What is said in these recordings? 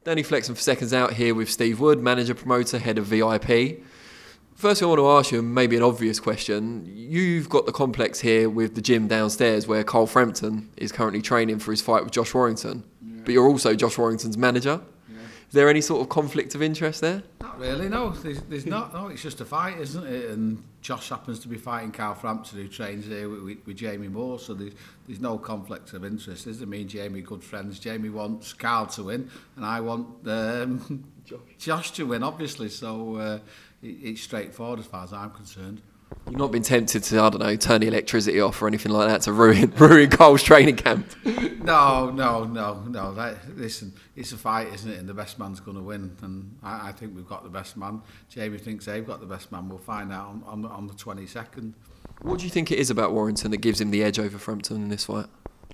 Danny Flexen for Seconds Out here with Steve Wood, manager, promoter, head of VIP. First thing I want to ask you, maybe an obvious question, you've got the complex here with the gym downstairs where Carl Frampton is currently training for his fight with Josh Warrington, but you're also Josh Warrington's manager. Is there any sort of conflict of interest there? Not really, no. There's not. No, it's just a fight, isn't it? And Josh happens to be fighting Carl Frampton, who trains here with Jamie Moore, so there's no conflict of interest, is there? Me and Jamie are good friends. Jamie wants Carl to win, and I want Josh to win, obviously. So it's straightforward as far as I'm concerned. You've not been tempted to, I don't know, turn the electricity off or anything like that to ruin Carl's training camp? No. Listen, it's a fight, isn't it? And the best man's going to win. And I think we've got the best man. Jamie thinks they've got the best man. We'll find out on the 22nd. What do you think it is about Warrington that gives him the edge over Frampton in this fight?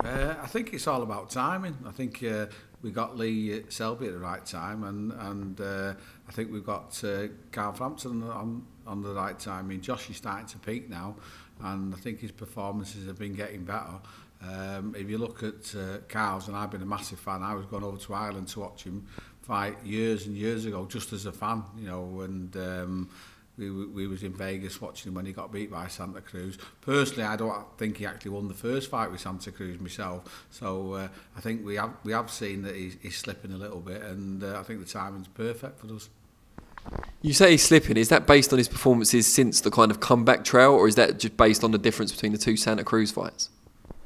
I think it's all about timing. I think we got Lee Selby at the right time, and I think we've got Carl Frampton on the right time. I mean, Josh is starting to peak now, and I think his performances have been getting better. If you look at Carl's, and I've been a massive fan, I was going over to Ireland to watch him fight years and years ago, just as a fan, you know, and we was in Vegas watching him when he got beat by Santa Cruz. Personally, I don't think he actually won the first fight with Santa Cruz myself. So I think we have seen that he's slipping a little bit, and I think the timing's perfect for us. You say he's slipping. Is that based on his performances since the kind of comeback trail, or is that just based on the difference between the two Santa Cruz fights?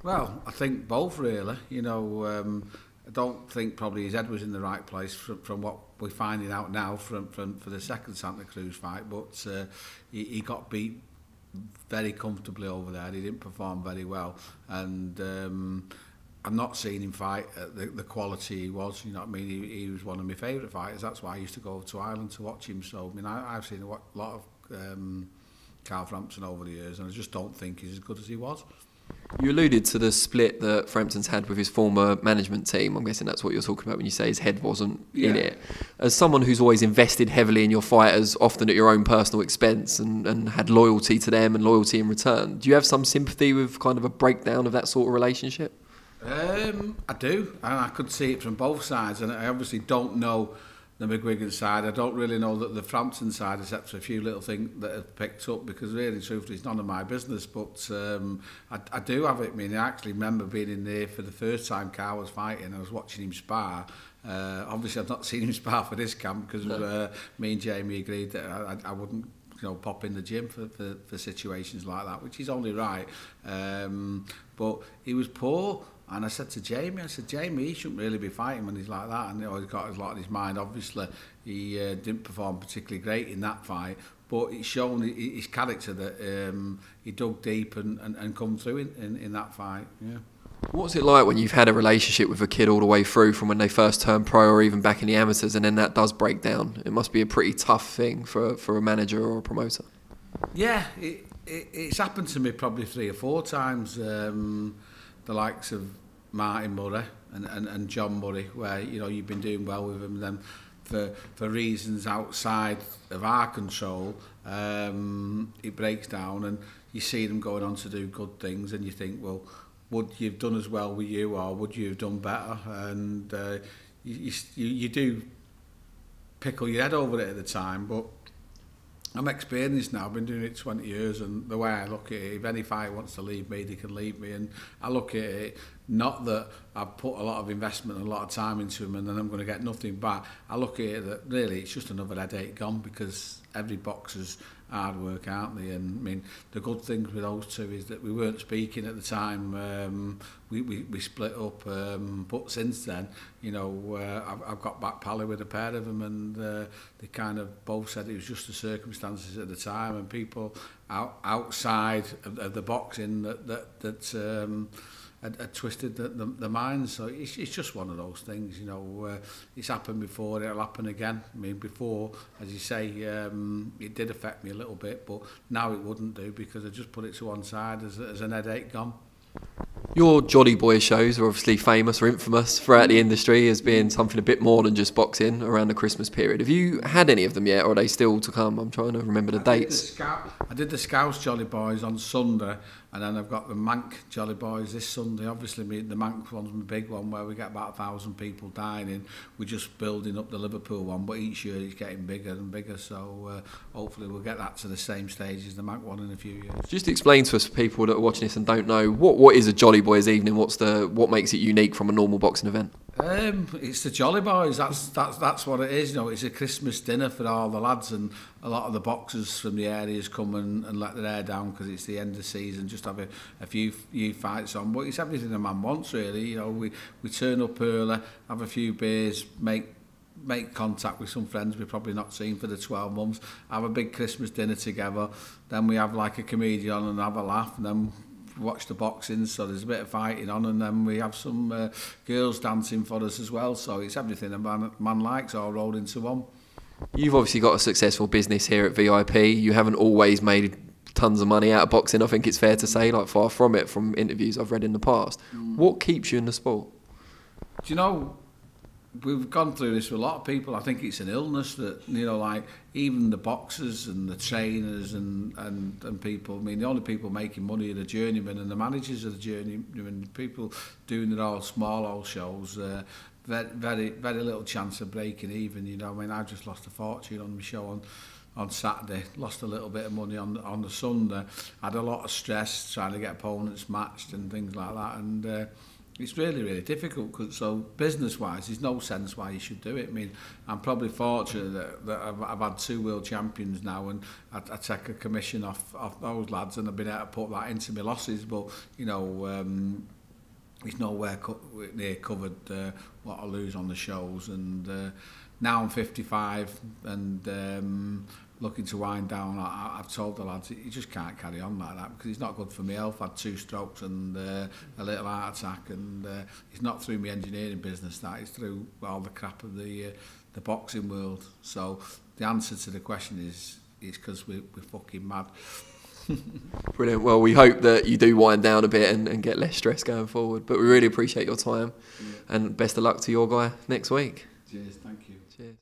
Well, I think both really. You know, I don't think probably his head was in the right place from what we're finding out now for the second Santa Cruz fight, but he got beat very comfortably over there. He didn't perform very well, and I'm not seeing him fight at the quality he was. You know what I mean? He was one of my favourite fighters. That's why I used to go to Ireland to watch him. So I mean, I've seen a lot of Carl Frampton over the years, and I just don't think he's as good as he was. You alluded to the split that Frampton's had with his former management team. I'm guessing that's what you're talking about when you say his head wasn't in it. As someone who's always invested heavily in your fighters, often at your own personal expense, and had loyalty to them and loyalty in return, do you have some sympathy with kind of a breakdown of that sort of relationship? I do, and I could see it from both sides, and I obviously don't know the McGuigan side. I don't really know that the Frampton side, except for a few little things that have picked up, because really, truthfully, it's none of my business. But I do have it. I mean, I actually remember being in there for the first time Carl was fighting. I was watching him spar. Obviously, I've not seen him spar for this camp because me and Jamie agreed that I wouldn't, you know, pop in the gym for situations like that, which is only right. But he was poor. And I said to Jamie, Jamie, he shouldn't really be fighting when he's like that. And you know, he's got a lot in his mind. Obviously, he didn't perform particularly great in that fight, but it's shown his character that he dug deep and come through in that fight. Yeah. What's it like when you've had a relationship with a kid all the way through from when they first turn pro or even back in the amateurs, and then that does break down? It must be a pretty tough thing for a manager or a promoter. Yeah, it's happened to me probably 3 or 4 times. The likes of Martin Murray and John Murray, where you know you've been doing well with them, and then for reasons outside of our control, it breaks down, and you see them going on to do good things, and you think, well, would you have done as well with you, or would you have done better? And you do pickle your head over it at the time, but I'm experienced now. I've been doing it 20 years, and the way I look at it, if any fighter wants to leave me, they can leave me. And I look at it, not that I've put a lot of investment and a lot of time into him and then I'm going to get nothing back. I look at it that really it's just another headache gone, because every boxer's hard work, aren't they? And I mean, the good things with those two is that we weren't speaking at the time. We split up, but since then, you know, I've got back pally with a pair of them, and they kind of both said it was just the circumstances at the time, and people outside of the boxing that had twisted the minds. So it's just one of those things, you know. It's happened before, it'll happen again. I mean, before, as you say, it did affect me a little bit, but now it wouldn't do, because I just put it to one side as an headache gone. Your Jolly Boy shows are obviously famous or infamous throughout the industry as being something a bit more than just boxing around the Christmas period. Have you had any of them yet, or are they still to come? I'm trying to remember the dates. I did the Scouse Jolly Boys on Sunday, and then I've got the Manc Jolly Boys this Sunday. Obviously, the Manc one's my big one, where we get about 1,000 people dining. We're just building up the Liverpool one, but each year it's getting bigger and bigger, so hopefully we'll get that to the same stage as the Manc one in a few years. Just explain to us, people that are watching this and don't know, what is a Jolly Boys evening? What makes it unique from a normal boxing event? It's the Jolly Boys. That's what it is. You know, it's a Christmas dinner for all the lads, and a lot of the boxers from the areas come and let their hair down because it's the end of the season. Just have a few fights on, but it's everything a man wants, really. You know, we turn up early, have a few beers, make contact with some friends we've probably not seen for the 12 months, have a big Christmas dinner together. Then we have like a comedian on and have a laugh, and then watch the boxing, so there's a bit of fighting on, and then we have some girls dancing for us as well. So it's everything a man likes, all rolled into one. You've obviously got a successful business here at VIP. You haven't always made tons of money out of boxing, I think it's fair to say, like far from it, from interviews I've read in the past. What keeps you in the sport? Do you know, we've gone through this with a lot of people. I think it's an illness that, you know, like even the boxers and the trainers and people, I mean, the only people making money are the journeymen, and the managers of the journeymen, people doing their all small old shows, very little chance of breaking even, you know. I mean, I just lost a fortune on my show on Saturday, lost a little bit of money on the Sunday, had a lot of stress trying to get opponents matched and things like that, and it's really difficult. Cause, so business-wise, there's no sense why you should do it. I mean, I'm probably fortunate that I've had 2 world champions now, and I take a commission off those lads, and I've been able to put that into my losses. But you know, it's nowhere near covered what I lose on the shows. And now I'm 55 and looking to wind down. I've told the lads, you just can't carry on like that because it's not good for my health. I had 2 strokes and a little heart attack, and it's not through my engineering business, that it's through all the crap of the boxing world. So the answer to the question is because we're fucking mad. Brilliant. Well, we hope that you do wind down a bit and get less stress going forward, but we really appreciate your time, and best of luck to your guy next week. Cheers, thank you. Cheers.